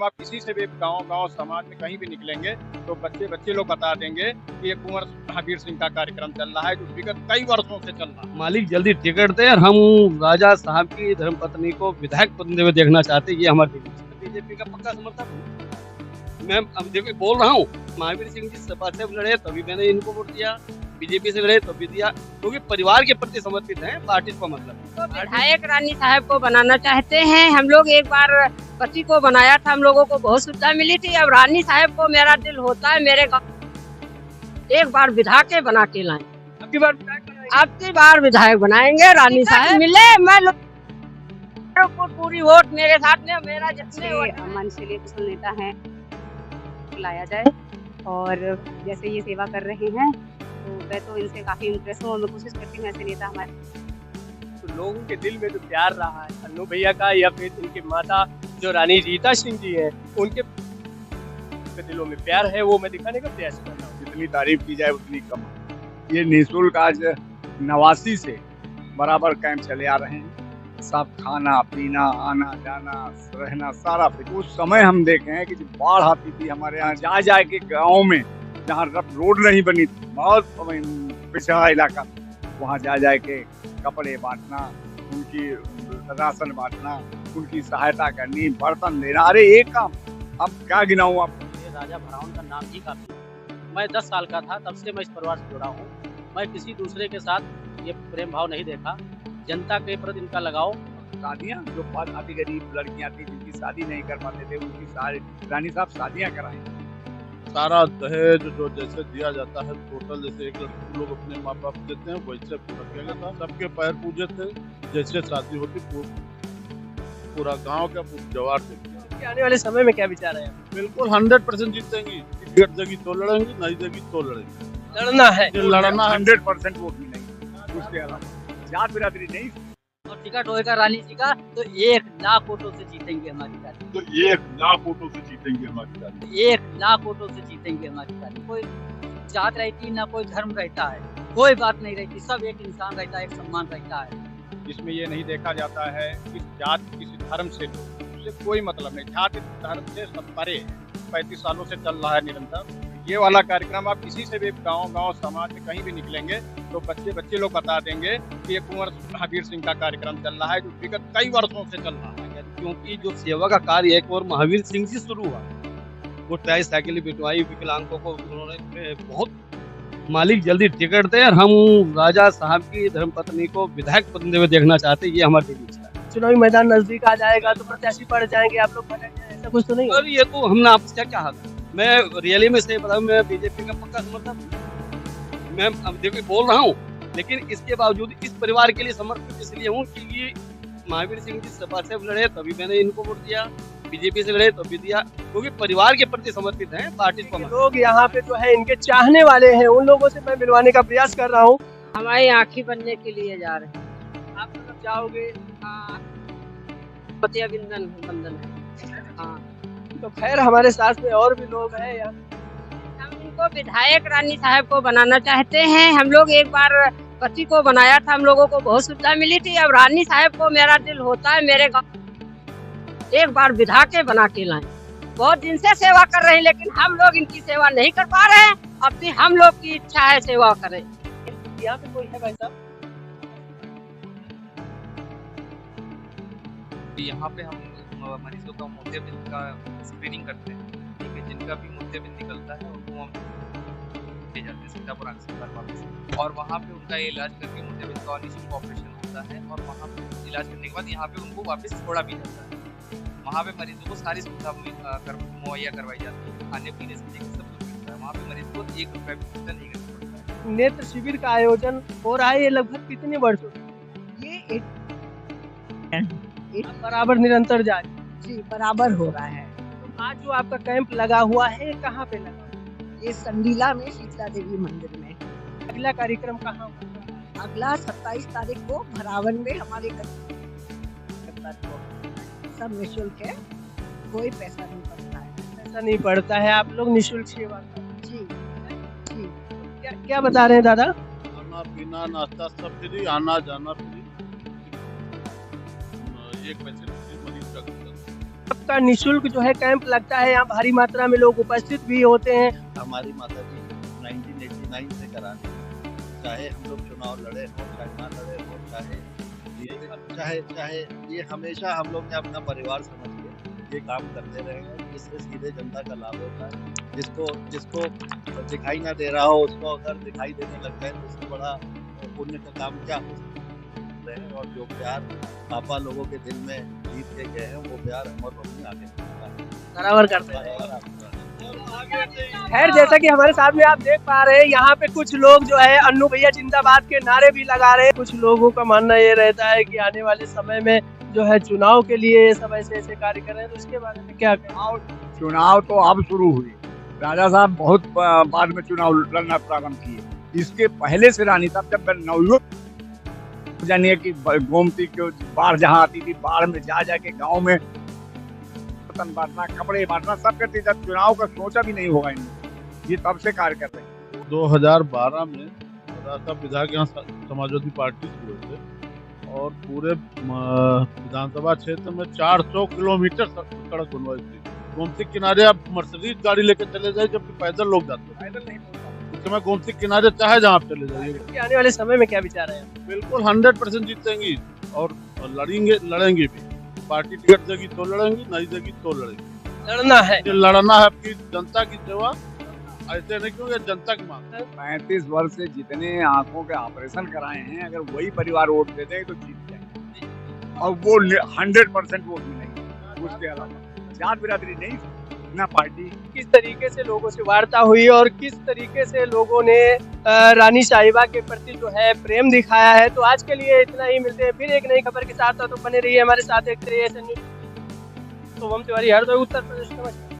आप किसी से भी गांव समाज में कहीं भी निकलेंगे तो बच्चे लोग बता देंगे कि ये कुंवर महावीर सिंह का कार्यक्रम चल रहा है जो विगत कई वर्षों से चल रहा है। मालिक जल्दी टिकट दे और हम राजा साहब की धर्मपत्नी को विधायक बनते हुए देखना चाहते हैं। ये हमारे बीजेपी का पक्का समर्थक हूँ। मैं अब देखो बोल रहा हूँ, महावीर सिंह जी सपा से लड़े तभी मैंने इनको वोट दिया, बीजेपी से लड़े तभी दिया, क्योंकि परिवार के प्रति समर्पित है। पार्टी का मतलब तो विधायक रानी साहब को बनाना चाहते हैं हम लोग। एक बार पति को बनाया था, हम लोगों को बहुत सुविधा मिली थी। अब रानी साहब को मेरा दिल होता है मेरे गाँव एक बार विधायक बना के लाएं। अब की बार विधायक बनाएंगे रानी साहब मिले, मैं को पूरी वोट मेरे साथ में मेरा जितने मन से लिए कुशल नेता है लाया जाए। और जैसे ये सेवा कर रहे हैं तो मैं तो इनसे काफी इम्प्रेस हूँ और मैं कोशिश करती हूँ ऐसे नेता हमारे। तो लोगों के दिल में जो प्यार रहा है अन्नू भैया का या फिर इनकी माता जो रानी रीता सिंह जी है उनके दिलों में प्यार है, वो मैं दिखाने का प्रयास कर रहा हूँ। जितनी तारीफ की जाए उतनी कम। ये निःशुल्क आज 89 से बराबर कैंप चले आ रहे हैं। सब खाना पीना आना जाना रहना सारा उस समय हम देखे हैं कि जब बाढ़ आती थी हमारे यहाँ जा के गाँव में जहाँ रोड नहीं बनी थी, बहुत पिछड़ा इलाका, वहाँ जा के कपड़े बांटना, उनकी राशन बांटना, उनकी सहायता करनी, बर्तन देना। अरे एक काम अब क्या गिनाऊं आपको। राजा भरावन का नाम ही काफी। मैं 10 साल का था तब से मैं इस परिवार से जुड़ा हूँ। मैं किसी दूसरे के साथ ये प्रेम भाव नहीं देखा। जनता के प्रति इनका लगाव। शादियाँ जो आधी गरीब लड़कियाँ थी जिनकी शादी नहीं कर पाते थे उनकी सारी रानी साहब शादियाँ कराई। सारा दहेज जो जैसे दिया जाता है टोटल, जैसे एक लड़की लोग अपने माँ बाप देते हैं वैसे पूरा किया गया था। सबके पैर पूजे थे, जैसे शादी होती पूरा गांव का जवार थे। आने वाले समय में क्या विचार है? बिल्कुल 100% जीतेंगी। टिकट देगी तो लड़ेंगी, नहीं देगी तो लड़ेंगी। लड़ना है, लड़ना 100% वोट मिलेंगे। उसके अलावा जात बिरादरी नहीं। और टिकट होएगा रानी जी का तो 1 लाख वोटों से जीतेंगे हमारी रानी। तो 1 लाख वोटों से जीतेंगे हमारी रानी। 1 लाख वोटों से जीतेंगे हमारी रानी। कोई जात रहती ना कोई धर्म रहता है, कोई बात नहीं रहती, सब एक इंसान रहता है, एक सम्मान रहता है। इसमें ये नहीं देखा जाता है किस जात किसी धर्म से, उससे कोई मतलब नहीं। जात धर्म से सब परे है। 35 सालों से चल रहा है निरंतर ये वाला कार्यक्रम। आप किसी से भी गांव समाज में कहीं भी निकलेंगे तो बच्चे लोग बता देंगे कि ये कुंवर महावीर सिंह का कार्यक्रम चल रहा है जो विगत कई वर्षों से चल रहा है। क्योंकि जो सेवा का कार्य एक और महावीर सिंह जी शुरू हुआ, वो ट्राईसाइकिल बिटवाई विकलांगों को उन्होंने बहुत। मालिक जल्दी टिकट दे और हम राजा साहब की धर्मपत्नी को विधायक बनते हुए देखना चाहते हैं। ये हमारे इच्छा है। चुनावी मैदान नजदीक आ जाएगा तो प्रत्याशी बढ़ जाएंगे, आप लोग ऐसा कुछ तो नहीं? और ये तो हमने आपसे क्या कहा था, मैं रियली में से बताऊं, मैं बीजेपी का पक्का समर्थक हूँ। मैं अब देखो बोल रहा हूँ, लेकिन इसके बावजूद इस परिवार के लिए समर्पित इसलिए हूँ कि महावीर सिंह जी सपा से लड़े तभी मैंने इनको वोट दिया, बीजेपी से लड़े तभी दिया, क्योंकि परिवार के प्रति समर्पित है। पार्टी को लोग यहाँ पे जो है इनके चाहने वाले हैं, उन लोगों से मैं मिलवाने का प्रयास कर रहा हूँ। हमारी आँखी बनने के लिए जा रहे हैं। आप मतलब जाओगे? पतिया बंधन है। हाँ, तो खैर हमारे साथ में और भी लोग हैं यहाँ। हम इनको विधायक रानी साहब को बनाना चाहते हैं हम लोग। एक बार पति को बनाया था, हम लोगों को बहुत सुविधा मिली थी। अब रानी साहब को मेरा दिल होता है मेरे गाँव एक बार विधायक बना के लाएं। बहुत दिन से सेवा कर रहे हैं लेकिन हम लोग इनकी सेवा नहीं कर पा रहे हैं। अब भी हम लोग की इच्छा है सेवा करें। यहाँ पे कोई है भाई साहब? यहाँ पे हम मरीजों का मोतियाबिंद का स्क्रीनिंग करते हैं, ठीक है। जिनका भी मोतियाबिंद निकलता है उनको हम ले जाते हैं सीतापुर अस्पताल वापस, और वहाँ पे उनका इलाज करके मोतियाबिंद का निःशुल्क ऑपरेशन होता है। और वहाँ पे इलाज करने के बाद यहाँ पे उनको वापस छोड़ा भी जाता है। वहाँ पे मरीजों को सारी सुविधा मुहैया करवाई जाती है, खाने पीने से लेकर सब कुछ मिलता है। वहाँ पे मरीज को 1 रुपया भी खर्चा नहीं करना पड़ता है। नेत्र शिविर का आयोजन हो रहा है, ये लगभग कितने वर्षों से? ये बराबर निरंतर जारी? जी बराबर हो रहा है। तो आज जो आपका कैंप लगा हुआ है कहाँ पे लगा? ये संडीला में शीतला देवी मंदिर में। अगला कार्यक्रम कहाँ होगा? अगला 27 तारीख को भरावन में हमारे घर सब निःशुल्क है, कोई पैसा नहीं पड़ता है। ऐसा नहीं पड़ता है, आप लोग निःशुल्क सेवा करते जी जी। क्या बता रहे हैं दादा? खाना पीना नाश्ता सब फ्री, आना जाना फ्री, 1 पैसे मरीज का खर्चा। आपका निःशुल्क जो है कैंप लगता है, यहाँ भारी मात्रा में लोग उपस्थित भी होते हैं। हमारी माता जी 1989 से कराने, चाहे हम लोग चुनाव लड़े हो, चाहे ना लड़े हो, चाहे ये हमेशा हम लोग ने अपना परिवार समझ के ये काम करते रहे हैं, जिससे सीधे जनता का लाभ होता है। जिसको दिखाई ना दे रहा हो, उसको अगर दिखाई देने लग जाए तो उससे बड़ा पुण्य का काम क्या हो सकता है। और जो प्यार पापा लोगों के दिल में जीत के गए हैं, वो प्यार अमर बनी आगे बराबर करते हैं। खैर, जैसा कि हमारे साथ में आप देख पा रहे हैं, यहाँ पे कुछ लोग जो है अन्नू भैया जिंदाबाद के नारे भी लगा रहे हैं। कुछ लोगों का मानना ये रहता है कि आने वाले समय में जो है चुनाव के लिए ये सब ऐसे कार्य कर रहे हैं, तो इसके बारे में क्या कहें? चुनाव तो अब शुरू हुई, राजा साहब बहुत बाद में चुनाव लड़ना प्रारंभ किए। इसके पहले से रानी साहब जब नवयुवक, जानिए कि गोमती के बाढ़ जहाँ आती थी, बाढ़ में जा के गाँव में बर्तन बांटना, कपड़े बांटना सब करते। जब चुनाव का सोचा भी नहीं होगा इनमें, ये तब से कार्य कर रहे हैं। 2012 में राजा साहब विधायक यहाँ समाजवादी पार्टी से हुए थे और पूरे विधानसभा क्षेत्र में 400 किलोमीटर सड़क बनवाई थी। गोमती किनारे आप मर्सिडीज गाड़ी लेकर चले जाए, जबकि पैदल लोग जाते हैं। पैदल नहीं पहुंचता। इस समय गोमती किनारे चाहे जहाँ आप चले जाइए। आने वाले समय में क्या विचार है? बिल्कुल 100% जीतेंगी और लड़ेंगे भी। पार्टी टिकट देगी तो लड़ेंगी, नहीं देगी तो लड़ेंगी। लड़ना है, लड़ना है आपकी जनता की सेवा, ऐसे नहीं क्यों, ये जनता की मांग है। 35 वर्ष से जितने आंखों के ऑपरेशन कराए हैं, अगर वही परिवार वोट दे देंगे तो जीत जाएंगे। और वो 100% वोट मिलेंगे। उसके अलावा जात बिरादरी नहीं ना पार्टी। किस तरीके से लोगों से वार्ता हुई और किस तरीके से लोगों ने रानी साहिबा के प्रति जो है प्रेम दिखाया है, तो आज के लिए इतना ही। मिलते हैं फिर एक नई खबर के साथ, तो बने रहिए हमारे साथ। देखते रहिए SN न्यूज़। तो हम तिवारी, हरदोई, उत्तर प्रदेश। नमस्कार।